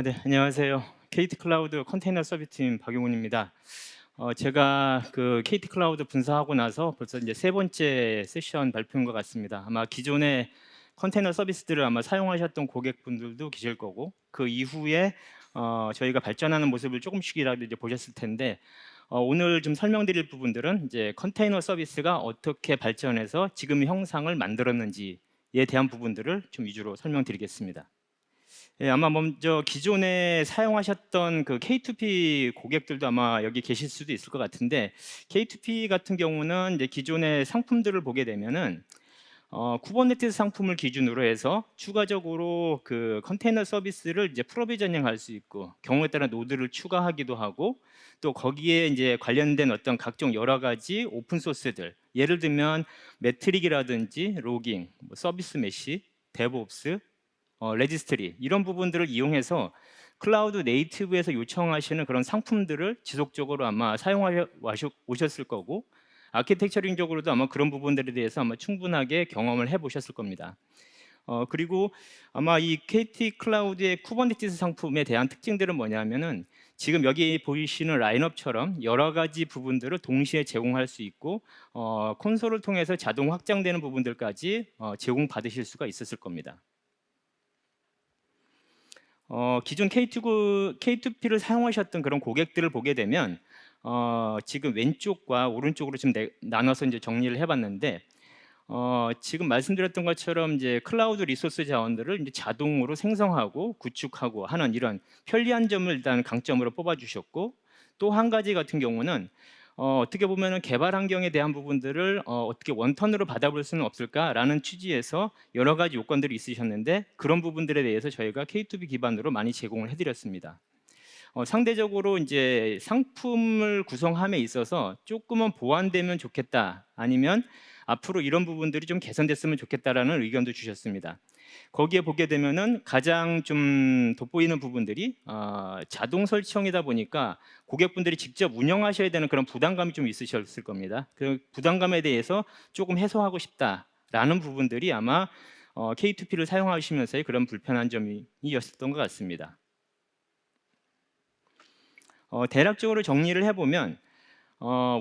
네, 안녕하세요. KT 클라우드 컨테이너 서비스팀 박용훈입니다. 제가 그 KT 클라우드 분사하고 나서 벌써 이제 세 번째 세션 발표인 것 같습니다. 아마 기존의 컨테이너 서비스들을 아마 사용하셨던 고객분들도 계실 거고, 그 이후에 저희가 발전하는 모습을 조금씩이라도 이제 보셨을 텐데, 오늘 좀 설명드릴 부분들은 이제 컨테이너 서비스가 어떻게 발전해서 지금 형상을 만들었는지에 대한 부분들을 좀 위주로 설명드리겠습니다. 아마 먼저 기존에 사용하셨던 그 K2P 고객들도 아마 여기 계실 수도 있을 것 같은데, K2P 같은 경우는 이제 기존의 상품들을 보게 되면은 쿠버네티스 상품을 기준으로 해서 추가적으로 그 컨테이너 서비스를 이제 프로비저닝할 수 있고, 경우에 따라 노드를 추가하기도 하고, 또 거기에 이제 관련된 어떤 각종 여러 가지 오픈 소스들, 예를 들면 매트릭이라든지 로깅, 뭐 서비스 메시, 데브옵스, 레지스트리, 이런 부분들을 이용해서 클라우드 네이티브에서 요청하시는 그런 상품들을 지속적으로 아마 사용하셔 오셨을 거고, 아키텍처링적으로도 아마 그런 부분들에 대해서 아마 충분하게 경험을 해보셨을 겁니다. 그리고 아마 이 KT 클라우드의 쿠버네티스 상품에 대한 특징들은 뭐냐면은, 지금 여기 보이시는 라인업처럼 여러 가지 부분들을 동시에 제공할 수 있고, 콘솔을 통해서 자동 확장되는 부분들까지 제공받으실 수가 있었을 겁니다. 기존 K2P를 사용하셨던 그런 고객들을 보게 되면, 지금 왼쪽과 오른쪽으로 좀 나눠서 이제 정리를 해봤는데, 지금 말씀드렸던 것처럼 이제 클라우드 리소스 자원들을 이제 자동으로 생성하고 구축하고 하는 이런 편리한 점을 일단 강점으로 뽑아주셨고, 또 한 가지 같은 경우는 어떻게 보면은 개발 환경에 대한 부분들을 어떻게 원턴으로 받아볼 수는 없을까라는 취지에서 여러 가지 요건들이 있으셨는데, 그런 부분들에 대해서 저희가 K2B 기반으로 많이 제공을 해드렸습니다. 상대적으로 이제 상품을 구성함에 있어서 조금은 보완되면 좋겠다, 아니면 앞으로 이런 부분들이 좀 개선됐으면 좋겠다라는 의견도 주셨습니다. 거기에 보게 되면은 가장 좀 돋보이는 부분들이 자동 설정이다 보니까 고객분들이 직접 운영하셔야 되는 그런 부담감이 좀 있으셨을 겁니다. 그 부담감에 대해서 조금 해소하고 싶다라는 부분들이 아마 K2P를 사용하시면서의 그런 불편한 점이었던 것 같습니다. 대략적으로 정리를 해보면,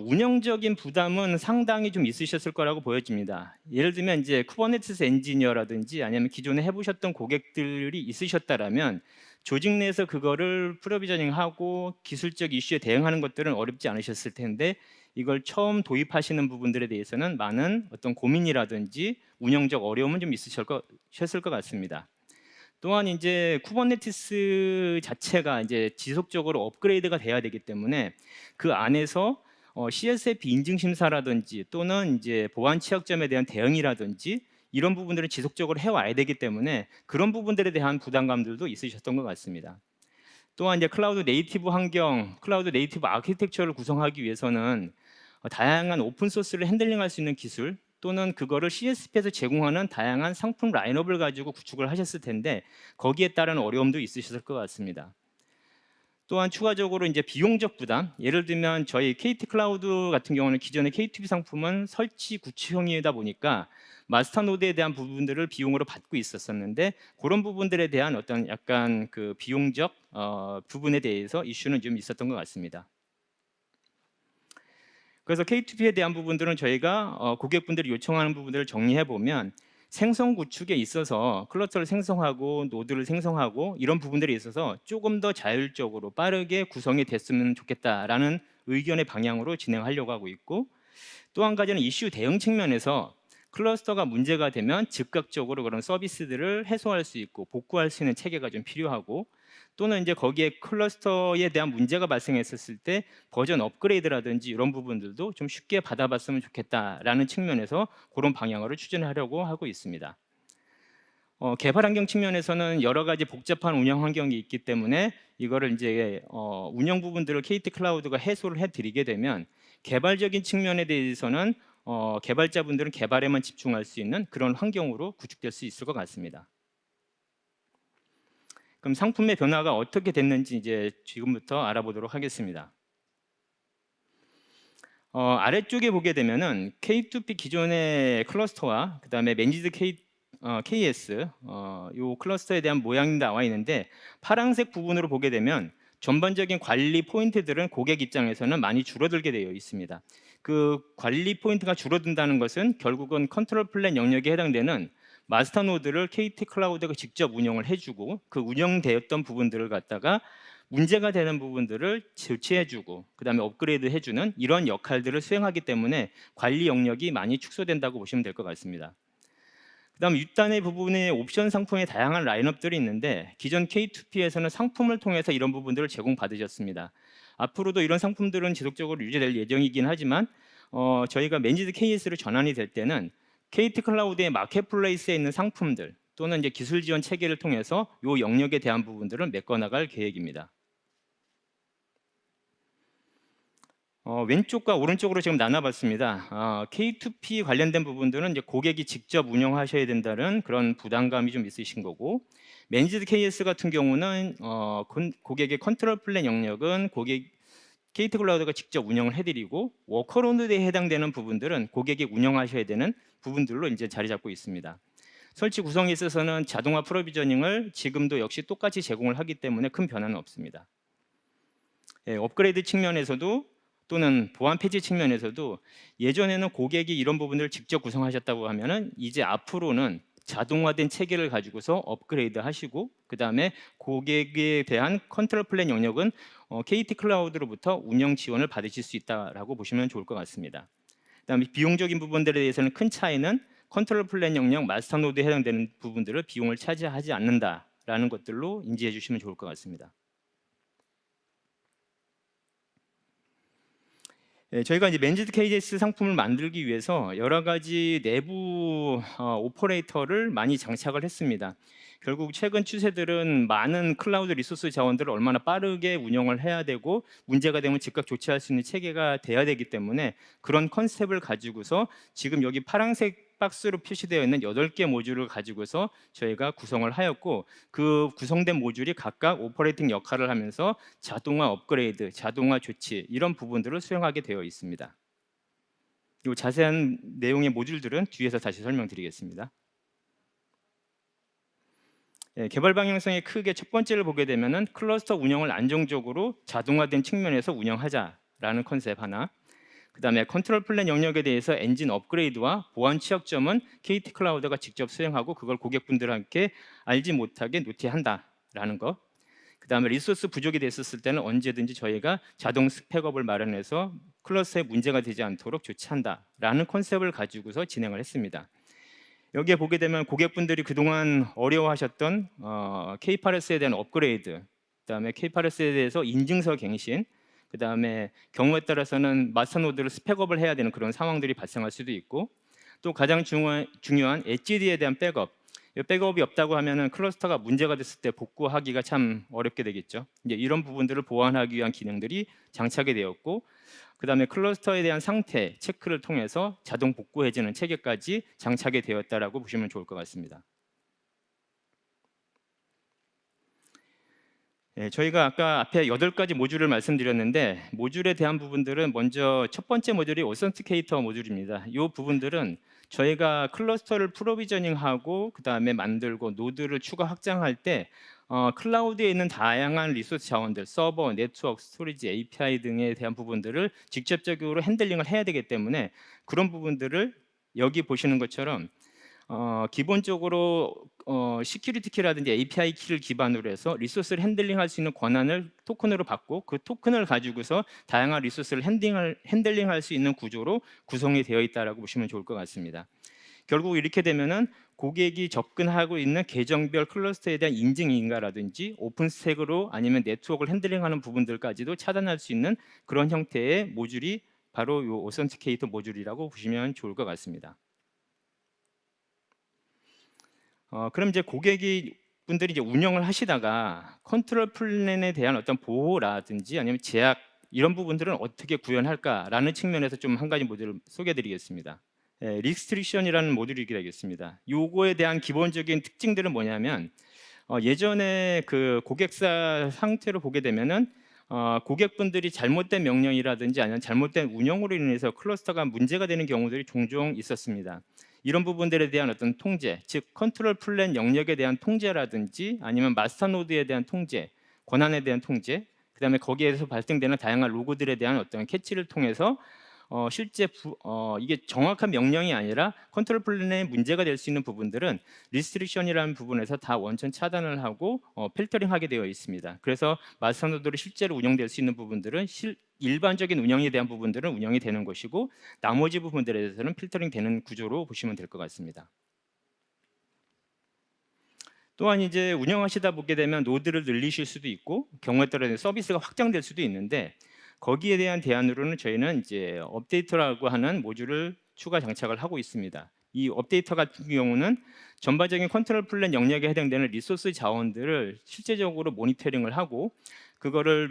운영적인 부담은 상당히 좀 있으셨을 거라고 보여집니다. 예를 들면 이제 쿠버네티스 엔지니어라든지 아니면 기존에 해보셨던 고객들이 있으셨다라면, 조직 내에서 그거를 프로비저닝하고 기술적 이슈에 대응하는 것들은 어렵지 않으셨을 텐데, 이걸 처음 도입하시는 부분들에 대해서는 많은 어떤 고민이라든지 운영적 어려움은 좀 있으셨을 것 같습니다. 또한 이제 쿠버네티스 자체가 이제 지속적으로 업그레이드가 돼야 되기 때문에, 그 안에서 CSF 인증 심사라든지 또는 이제 보안 취약점에 대한 대응이라든지 이런 부분들을 지속적으로 해와야 되기 때문에 그런 부분들에 대한 부담감들도 있으셨던 것 같습니다. 또한 이제 클라우드 네이티브 환경, 클라우드 네이티브 아키텍처를 구성하기 위해서는 다양한 오픈 소스를 핸들링할 수 있는 기술, 또는 그거를 CSP에서 제공하는 다양한 상품 라인업을 가지고 구축을 하셨을 텐데, 거기에 따른 어려움도 있으셨을 것 같습니다. 또한 추가적으로 이제 비용적 부담, 예를 들면 저희 KT 클라우드 같은 경우는 기존의 KTB 상품은 설치 구축형이다 보니까 마스터 노드에 대한 부분들을 비용으로 받고 있었는데, 그런 부분들에 대한 어떤 약간 그 비용적 부분에 대해서 이슈는 좀 있었던 것 같습니다. 그래서 K2P에 대한 부분들은 저희가 고객분들이 요청하는 부분들을 정리해 보면, 생성 구축에 있어서 클러스터를 생성하고 노드를 생성하고 이런 부분들에 있어서 조금 더 자율적으로 빠르게 구성이 됐으면 좋겠다라는 의견의 방향으로 진행하려고 하고 있고, 또 한 가지는 이슈 대응 측면에서 클러스터가 문제가 되면 즉각적으로 그런 서비스들을 해소할 수 있고 복구할 수 있는 체계가 좀 필요하고, 또는 이제 거기에 클러스터에 대한 문제가 발생했었을 때 버전 업그레이드라든지 이런 부분들도 좀 쉽게 받아봤으면 좋겠다라는 측면에서 그런 방향으로 추진하려고 하고 있습니다. 개발 환경 측면에서는 여러 가지 복잡한 운영 환경이 있기 때문에 이거를 이제 운영 부분들을 KT 클라우드가 해소를 해드리게 되면, 개발적인 측면에 대해서는 개발자분들은 개발에만 집중할 수 있는 그런 환경으로 구축될 수 있을 것 같습니다. 그럼 상품의 변화가 어떻게 됐는지 이제 지금부터 알아보도록 하겠습니다. 아래쪽에 보게 되면은 K2P 기존의 클러스터와 그다음에 매니지드 KS 요 클러스터에 대한 모양이 나와 있는데 파란색 부분으로 보게 되면 전반적인 관리 포인트들은 고객 입장에서는 많이 줄어들게 되어 있습니다. 그 관리 포인트가 줄어든다는 것은 결국은 컨트롤 플랜 영역에 해당되는 마스터 노드를 KT 클라우드가 직접 운영을 해주고 그 운영되었던 부분들을 갖다가 문제가 되는 부분들을 조치해주고 그다음에 업그레이드 해주는 이런 역할들을 수행하기 때문에 관리 영역이 많이 축소된다고 보시면 될 것 같습니다. 그다음 윗단의 부분에 옵션 상품의 다양한 라인업들이 있는데 기존 K2P에서는 상품을 통해서 이런 부분들을 제공받으셨습니다. 앞으로도 이런 상품들은 지속적으로 유지될 예정이긴 하지만 저희가 매니지드 KS로 전환이 될 때는 KT 클라우드의 마켓플레이스에 있는 상품들 또는 이제 기술 지원 체계를 통해서 이 영역에 대한 부분들을 메꿔나갈 계획입니다. 왼쪽과 오른쪽으로 지금 나눠봤습니다. K2P 관련된 부분들은 이제 고객이 직접 운영하셔야 된다는 그런 부담감이 좀 있으신 거고, 매니지드 KS 같은 경우는 고객의 컨트롤 플랜 영역은 KT 클라우드가 직접 운영을 해드리고 워커로드에 해당되는 부분들은 고객이 운영하셔야 되는 부분들로 이제 자리 잡고 있습니다. 설치 구성에 있어서는 자동화 프로비저닝을 지금도 역시 똑같이 제공을 하기 때문에 큰 변화는 없습니다. 업그레이드 측면에서도 또는 보안 폐지 측면에서도 예전에는 고객이 이런 부분을 직접 구성하셨다고 하면은 이제 앞으로는 자동화된 체계를 가지고서 업그레이드 하시고 그다음에 고객에 대한 컨트롤 플랜 영역은 KT 클라우드로부터 운영 지원을 받으실 수 있다라고 보시면 좋을 것 같습니다. 그다음에 비용적인 부분들에 대해서는 큰 차이는 컨트롤 플랜 영역 마스터 노드에 해당되는 부분들을 비용을 차지하지 않는다라는 것들로 인지해 주시면 좋을 것 같습니다. 저희가 이제 매니지드 KS 상품을 만들기 위해서 여러 가지 내부 오퍼레이터를 많이 장착을 했습니다. 결국 최근 추세들은 많은 클라우드 리소스 자원들을 얼마나 빠르게 운영을 해야 되고 문제가 되면 즉각 조치할 수 있는 체계가 돼야 되기 때문에 그런 컨셉을 가지고서 지금 여기 파란색 박스로 표시되어 있는 8개 모듈을 가지고서 저희가 구성을 하였고 그 구성된 모듈이 각각 오퍼레이팅 역할을 하면서 자동화 업그레이드, 자동화 조치 이런 부분들을 수행하게 되어 있습니다. 이 자세한 내용의 모듈들은 뒤에서 다시 설명드리겠습니다. 개발 방향성의 크게 첫 번째를 보게 되면은 클러스터 운영을 안정적으로 자동화된 측면에서 운영하자라는 컨셉 하나. 그다음에 컨트롤 플랜 영역에 대해서 엔진 업그레이드와 보안 취약점은 KT 클라우드가 직접 수행하고 그걸 고객분들한테 알지 못하게 노티한다라는 것. 그다음에 리소스 부족이 됐었을 때는 언제든지 저희가 자동 스펙업을 마련해서 클러스터에 문제가 되지 않도록 조치한다라는 컨셉을 가지고서 진행을 했습니다. 여기에 보게 되면 고객분들이 그동안 어려워하셨던 K8S에 대한 업그레이드, 그다음에 K8S에 대해서 인증서 갱신, 그다음에 경우에 따라서는 마스터 노드를 스펙업을 해야 되는 그런 상황들이 발생할 수도 있고 또 가장 중요한 HDD에 대한 백업. 백업이 없다고 하면은 클러스터가 문제가 됐을 때 복구하기가 참 어렵게 되겠죠. 이제 이런 부분들을 보완하기 위한 기능들이 장착이 되었고 그다음에 클러스터에 대한 상태 체크를 통해서 자동 복구해주는 체계까지 장착이 되었다라고 보시면 좋을 것 같습니다. 저희가 아까 앞에 8가지 모듈을 말씀드렸는데 모듈에 대한 부분들은 먼저 첫 번째 모듈이 오센티케이터 모듈입니다. 이 부분들은 저희가 클러스터를 프로비저닝하고 그다음에 만들고 노드를 추가 확장할 때 클라우드에 있는 다양한 리소스 자원들, 서버, 네트워크, 스토리지, API 등에 대한 부분들을 직접적으로 핸들링을 해야 되기 때문에 그런 부분들을 여기 보시는 것처럼 기본적으로 시큐리티 키라든지 API 키를 기반으로 해서 리소스를 핸들링할 수 있는 권한을 토큰으로 받고 그 토큰을 가지고서 다양한 리소스를 핸들링할 수 있는 구조로 구성이 되어 있다라고 보시면 좋을 것 같습니다. 결국 이렇게 되면은 고객이 접근하고 있는 계정별 클러스터에 대한 인증인가라든지 오픈 스택으로 아니면 네트워크를 핸들링하는 부분들까지도 차단할 수 있는 그런 형태의 모듈이 바로 이 오센티케이터 모듈이라고 보시면 좋을 것 같습니다. 그럼 이제 고객이 분들이 이제 운영을 하시다가 컨트롤 플랜에 대한 어떤 보호라든지 아니면 제약 이런 부분들은 어떻게 구현할까라는 측면에서 좀 한 가지 모듈을 소개해드리겠습니다. 리스트릭션이라는 모듈이 되겠습니다. 요거에 대한 기본적인 특징들은 뭐냐면 예전에 그 고객사 상태로 보게 되면은 고객분들이 잘못된 명령이라든지 아니면 잘못된 운영으로 인해서 클러스터가 문제가 되는 경우들이 종종 있었습니다. 이런 부분들에 대한 어떤 통제, 즉 컨트롤 플랜 영역에 대한 통제라든지 아니면 마스터 노드에 대한 통제, 권한에 대한 통제, 그다음에 거기에서 발생되는 다양한 로고들에 대한 어떤 캐치를 통해서 실제 이게 정확한 명령이 아니라 컨트롤 플랜에 문제가 될 수 있는 부분들은 리스트릭션이라는 부분에서 다 원천 차단을 하고 필터링하게 되어 있습니다. 그래서 마스터 노드로 실제로 운영될 수 있는 부분들은 일반적인 운영에 대한 부분들은 운영이 되는 것이고 나머지 부분들에 대해서는 필터링 되는 구조로 보시면 될 것 같습니다. 또한 이제 운영하시다 보게 되면 노드를 늘리실 수도 있고 경우에 따라 서비스가 확장될 수도 있는데 거기에 대한 대안으로는 저희는 이제 업데이터라고 하는 모듈을 추가 장착을 하고 있습니다. 이 업데이터 같은 경우는 전반적인 컨트롤 플랜 영역에 해당되는 리소스 자원들을 실제적으로 모니터링을 하고 그거를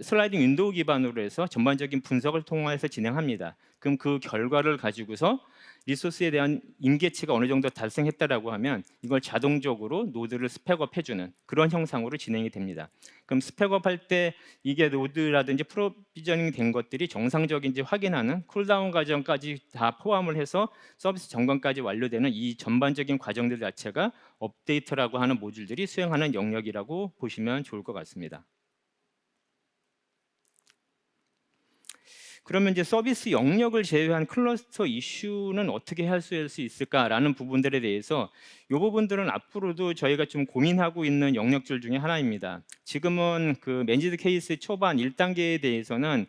슬라이딩 윈도우 기반으로 해서 전반적인 분석을 통해서 진행합니다. 그럼 그 결과를 가지고서 리소스에 대한 임계치가 어느 정도 달성했다라고 하면 이걸 자동적으로 노드를 스펙업 해주는 그런 형상으로 진행이 됩니다. 그럼 스펙업 할 때 이게 노드라든지 프로비저닝 된 것들이 정상적인지 확인하는 쿨다운 과정까지 다 포함을 해서 서비스 점검까지 완료되는 이 전반적인 과정들 자체가 업데이터라고 하는 모듈들이 수행하는 영역이라고 보시면 좋을 것 같습니다. 그러면 이제 서비스 영역을 제외한 클러스터 이슈는 어떻게 해소할 수 있을까라는 부분들에 대해서 이 부분들은 앞으로도 저희가 좀 고민하고 있는 영역들 중에 하나입니다. 지금은 그 매니지드 케이스 초반 1단계에 대해서는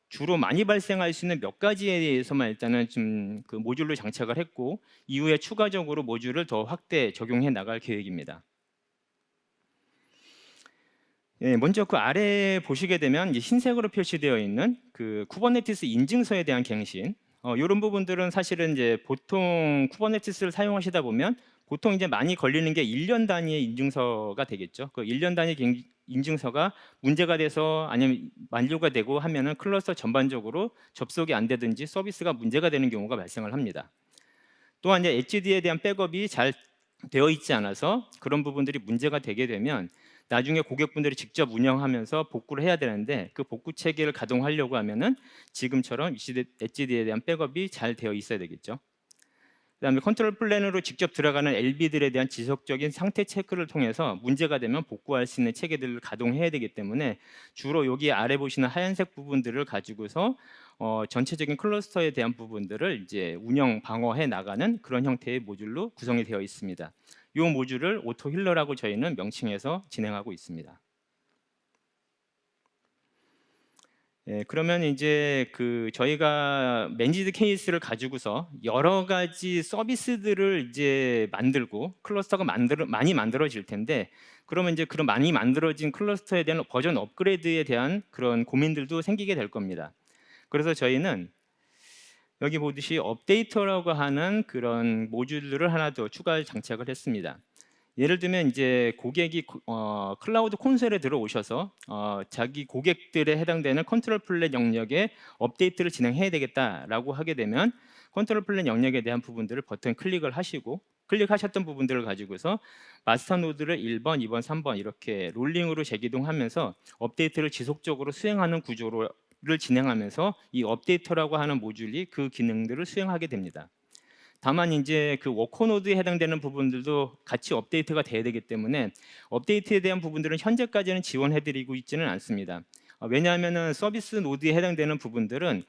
주로 많이 발생할 수 있는 몇 가지에 대해서만 일단은 좀 그 모듈로 장착을 했고 이후에 추가적으로 모듈을 더 확대 적용해 나갈 계획입니다. 예, 먼저 그 아래 보시게 되면 이제 흰색으로 표시되어 있는 그 쿠버네티스 인증서에 대한 갱신, 이런 부분들은 사실은 이제 보통 쿠버네티스를 사용하시다 보면 보통 이제 많이 걸리는 게 1년 단위의 인증서가 되겠죠. 그 1년 단위 인증서가 문제가 돼서 아니면 만료가 되고 하면은 클러스터 전반적으로 접속이 안 되든지 서비스가 문제가 되는 경우가 발생을 합니다. 또한 이제 HD에 대한 백업이 잘 되어 있지 않아서 그런 부분들이 문제가 되게 되면 나중에 고객분들이 직접 운영하면서 복구를 해야 되는데 그 복구 체계를 가동하려고 하면은 지금처럼 HD에 대한 백업이 잘 되어 있어야 되겠죠. 그다음에 컨트롤 플랜으로 직접 들어가는 LB들에 대한 지속적인 상태 체크를 통해서 문제가 되면 복구할 수 있는 체계들을 가동해야 되기 때문에 주로 여기 아래 보시는 하얀색 부분들을 가지고서 전체적인 클러스터에 대한 부분들을 이제 운영 방어해 나가는 그런 형태의 모듈로 구성이 되어 있습니다. 이 모듈을 오토 힐러라고 저희는 명칭해서 진행하고 있습니다. 예, 그러면 이제 그 저희가 매니지드 케이스를 가지고서 여러 가지 서비스들을 이제 만들고 클러스터가 많이 만들어질 텐데 그러면 이제 그런 많이 만들어진 클러스터에 대한 버전 업그레이드에 대한 그런 고민들도 생기게 될 겁니다. 그래서 저희는 여기 보듯이 업데이터라고 하는 그런 모듈들을 하나 더 추가 장착을 했습니다. 예를 들면 이제 고객이 클라우드 콘솔에 들어오셔서 자기 고객들에 해당되는 컨트롤 플랜 영역에 업데이트를 진행해야 되겠다라고 하게 되면 컨트롤 플랜 영역에 대한 부분들을 버튼 클릭을 하시고 클릭하셨던 부분들을 가지고서 마스터 노드를 1번, 2번, 3번 이렇게 롤링으로 재기동하면서 업데이트를 지속적으로 수행하는 구조를 진행하면서 이 업데이터라고 하는 모듈이 그 기능들을 수행하게 됩니다. 다만 이제 그 워커 노드에 해당되는 부분들도 같이 업데이트가 돼야 되기 때문에 업데이트에 대한 부분들은 현재까지는 지원해드리고 있지는 않습니다. 왜냐하면은 서비스 노드에 해당되는 부분들은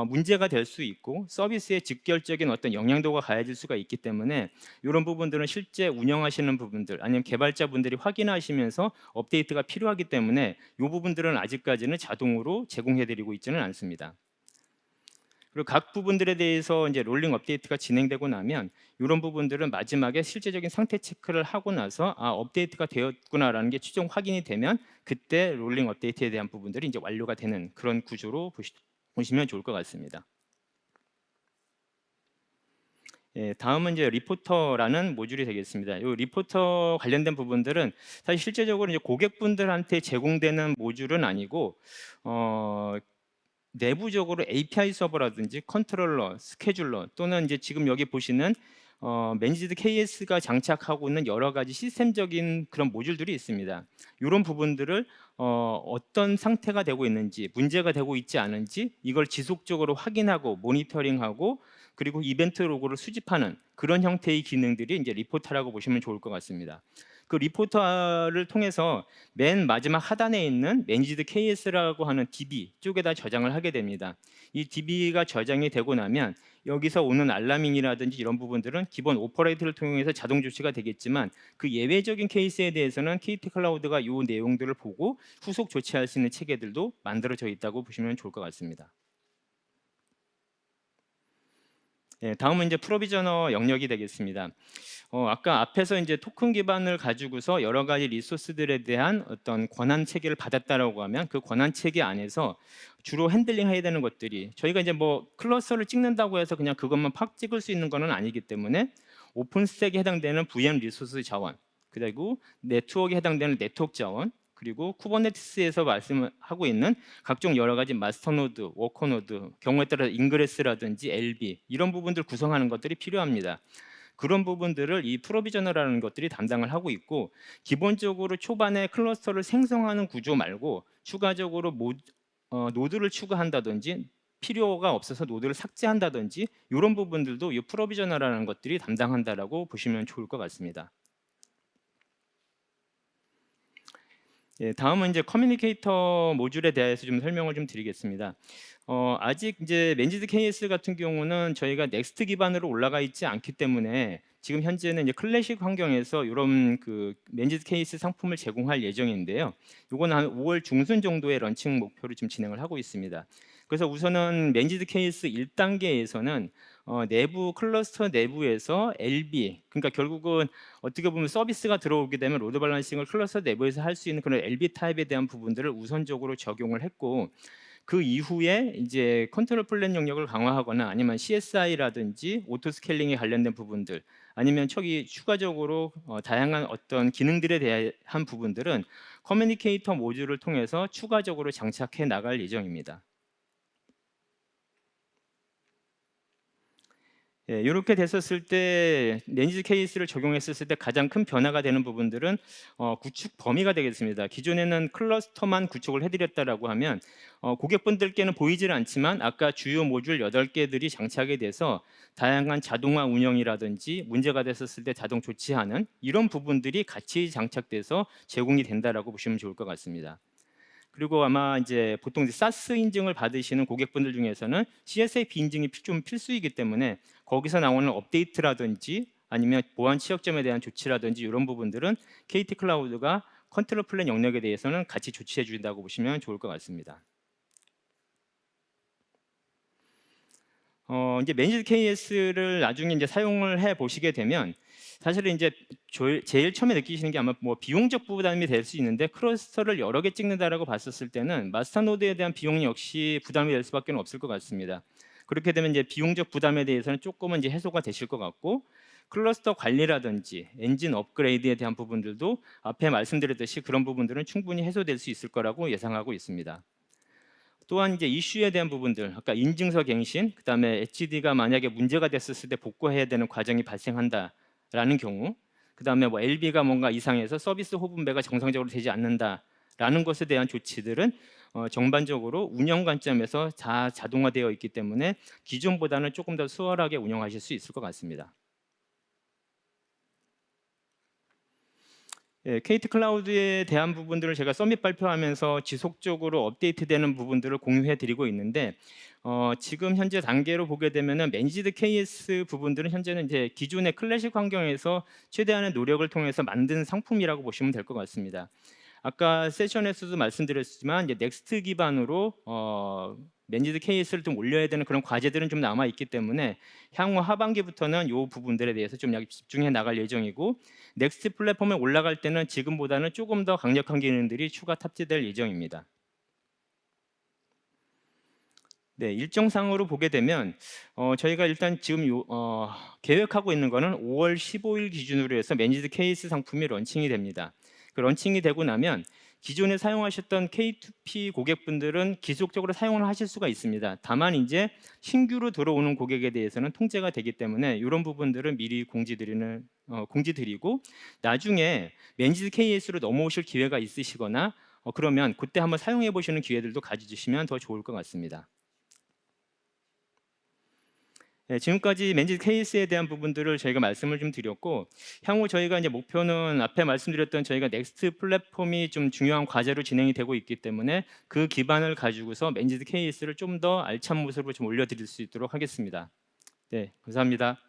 문제가 될 수 있고 서비스에 직결적인 어떤 영향도가 가해질 수가 있기 때문에 이런 부분들은 실제 운영하시는 부분들 아니면 개발자분들이 확인하시면서 업데이트가 필요하기 때문에 이 부분들은 아직까지는 자동으로 제공해드리고 있지는 않습니다. 그리고 각 부분들에 대해서 이제 롤링 업데이트가 진행되고 나면 이런 부분들은 마지막에 실제적인 상태 체크를 하고 나서 업데이트가 되었구나라는 게 최종 확인이 되면 그때 롤링 업데이트에 대한 부분들이 이제 완료가 되는 그런 구조로 보시면 좋을 것 같습니다. 예, 다음은 이제 리포터라는 모듈이 되겠습니다. 이 리포터 관련된 부분들은 사실 실제적으로 이제 고객분들한테 제공되는 모듈은 아니고 내부적으로 API 서버라든지 컨트롤러, 스케줄러 또는 이제 지금 여기 보시는 매니지드 KS가 장착하고 있는 여러 가지 시스템적인 그런 모듈들이 있습니다. 이런 부분들을 어떤 상태가 되고 있는지, 문제가 되고 있지 않은지 이걸 지속적으로 확인하고 모니터링하고 그리고 이벤트 로고를 수집하는 그런 형태의 기능들이 이제 리포터라고 보시면 좋을 것 같습니다. 그 리포터를 통해서 맨 마지막 하단에 있는 매니지드 KS라고 하는 DB 쪽에다 저장을 하게 됩니다. 이 DB가 저장이 되고 나면 여기서 오는 알라밍이라든지 이런 부분들은 기본 오퍼레이트를 통해서 자동 조치가 되겠지만, 그 예외적인 케이스에 대해서는 KT 클라우드가 이 내용들을 보고 후속 조치할 수 있는 체계들도 만들어져 있다고 보시면 좋을 것 같습니다. 다음은 이제 프로비저너 영역이 되겠습니다. 아까 앞에서 이제 토큰 기반을 가지고서 여러 가지 리소스들에 대한 어떤 권한 체계를 받았다라고 하면, 그 권한 체계 안에서 주로 핸들링해야 되는 것들이, 저희가 이제 뭐 클러스터를 찍는다고 해서 그냥 그것만 팍 찍을 수 있는 것은 아니기 때문에 오픈스택에 해당되는 VM 리소스 자원, 그리고 네트워크에 해당되는 네트워크 자원, 그리고 쿠버네티스에서 말씀하고 있는 각종 여러 가지 마스터 노드, 워커 노드, 경우에 따라 인그레스라든지 LB 이런 부분들 구성하는 것들이 필요합니다. 그런 부분들을 이 프로비저너라는 것들이 담당을 하고 있고, 기본적으로 초반에 클러스터를 생성하는 구조 말고 추가적으로 노드를 추가한다든지 필요가 없어서 노드를 삭제한다든지 이런 부분들도 이 프로비저너라는 것들이 담당한다라고 보시면 좋을 것 같습니다. 다음은 이제 커뮤니케이터 모듈에 대해서 좀 설명을 좀 드리겠습니다. 아직 이제 맨지드 KS 같은 경우는 저희가 넥스트 기반으로 올라가 있지 않기 때문에 지금 현재는 이제 클래식 환경에서 이런 그 맨지드 KS 상품을 제공할 예정인데요. 이거는 한 5월 중순 정도의 런칭 목표로 지금 진행을 하고 있습니다. 그래서 우선은 맨지드 KS 1단계에서는 내부 클러스터 내부에서 LB, 그러니까 결국은 어떻게 보면 서비스가 들어오게 되면 로드 밸런싱을 클러스터 내부에서 할 수 있는 그런 LB 타입에 대한 부분들을 우선적으로 적용을 했고, 그 이후에 이제 컨트롤 플랜 영역을 강화하거나 아니면 CSI라든지 오토 스케일링에 관련된 부분들, 아니면 저기 추가적으로 다양한 어떤 기능들에 대한 부분들은 커뮤니케이터 모듈을 통해서 추가적으로 장착해 나갈 예정입니다. 이렇게 됐었을 때 매니지 케이스를 적용했었을 때 가장 큰 변화가 되는 부분들은 구축 범위가 되겠습니다. 기존에는 클러스터만 구축을 해드렸다라고 하면 고객분들께는 보이질 않지만 아까 주요 모듈 8개들이 장착이 돼서 다양한 자동화 운영이라든지 문제가 됐었을 때 자동 조치하는 이런 부분들이 같이 장착돼서 제공이 된다라고 보시면 좋을 것 같습니다. 그리고 아마 이제 보통 사스 인증을 받으시는 고객분들 중에서는 CSAP 인증이 좀 필수이기 때문에 거기서 나오는 업데이트라든지 아니면 보안 취약점에 대한 조치라든지 이런 부분들은 KT 클라우드가 컨트롤 플랜 영역에 대해서는 같이 조치해 준다고 보시면 좋을 것 같습니다. 이제 매니지 KS를 나중에 이제 사용을 해 보시게 되면 사실은 이제 제일 처음에 느끼시는 게 아마 뭐 비용적 부담이 될 수 있는데, 클러스터를 여러 개 찍는다라고 봤었을 때는 마스터 노드에 대한 비용이 역시 부담이 될 수밖에 없을 것 같습니다. 그렇게 되면 이제 비용적 부담에 대해서는 조금은 이제 해소가 되실 것 같고, 클러스터 관리라든지 엔진 업그레이드에 대한 부분들도 앞에 말씀드렸듯이 그런 부분들은 충분히 해소될 수 있을 거라고 예상하고 있습니다. 또한 이제 이슈에 대한 부분들, 아까 인증서 갱신, 그다음에 HD가 만약에 문제가 됐었을 때 복구해야 되는 과정이 발생한다라는 경우, 그다음에 뭐 LB가 뭔가 이상해서 서비스 호분배가 정상적으로 되지 않는다라는 것에 대한 조치들은 전반적으로 운영 관점에서 다 자동화되어 있기 때문에 기존보다는 조금 더 수월하게 운영하실 수 있을 것 같습니다. KT 클라우드에 대한 부분들을 제가 서밋 발표하면서 지속적으로 업데이트되는 부분들을 공유해 드리고 있는데, 지금 현재 단계로 보게 되면은 매니지드 KS 부분들은 현재는 이제 기존의 클래식 환경에서 최대한의 노력을 통해서 만든 상품이라고 보시면 될 것 같습니다. 아까 세션에서도 말씀드렸지만 이제 넥스트 기반으로 매니지드 KS를 좀 올려야 되는 그런 과제들은 좀 남아 있기 때문에 향후 하반기부터는 이 부분들에 대해서 좀 집중해 나갈 예정이고, 넥스트 플랫폼에 올라갈 때는 지금보다는 조금 더 강력한 기능들이 추가 탑재될 예정입니다. 네, 일정상으로 보게 되면 저희가 일단 지금 계획하고 있는 거는 5월 15일 기준으로 해서 매니지드 KS 상품이 런칭이 됩니다. 그 런칭이 되고 나면 기존에 사용하셨던 K2P 고객분들은 지속적으로 사용을 하실 수가 있습니다. 다만 이제 신규로 들어오는 고객에 대해서는 통제가 되기 때문에 이런 부분들은 미리 공지드리고, 나중에 매니지드 KS로 넘어오실 기회가 있으시거나 그러면 그때 한번 사용해 보시는 기회들도 가져주시면 더 좋을 것 같습니다. 네, 지금까지 맨지드 케이스에 대한 부분들을 저희가 말씀을 좀 드렸고, 향후 저희가 이제 목표는 앞에 말씀드렸던 저희가 넥스트 플랫폼이 좀 중요한 과제로 진행이 되고 있기 때문에 그 기반을 가지고서 맨지드 케이스를 좀 더 알찬 모습으로 좀 올려드릴 수 있도록 하겠습니다. 네, 감사합니다.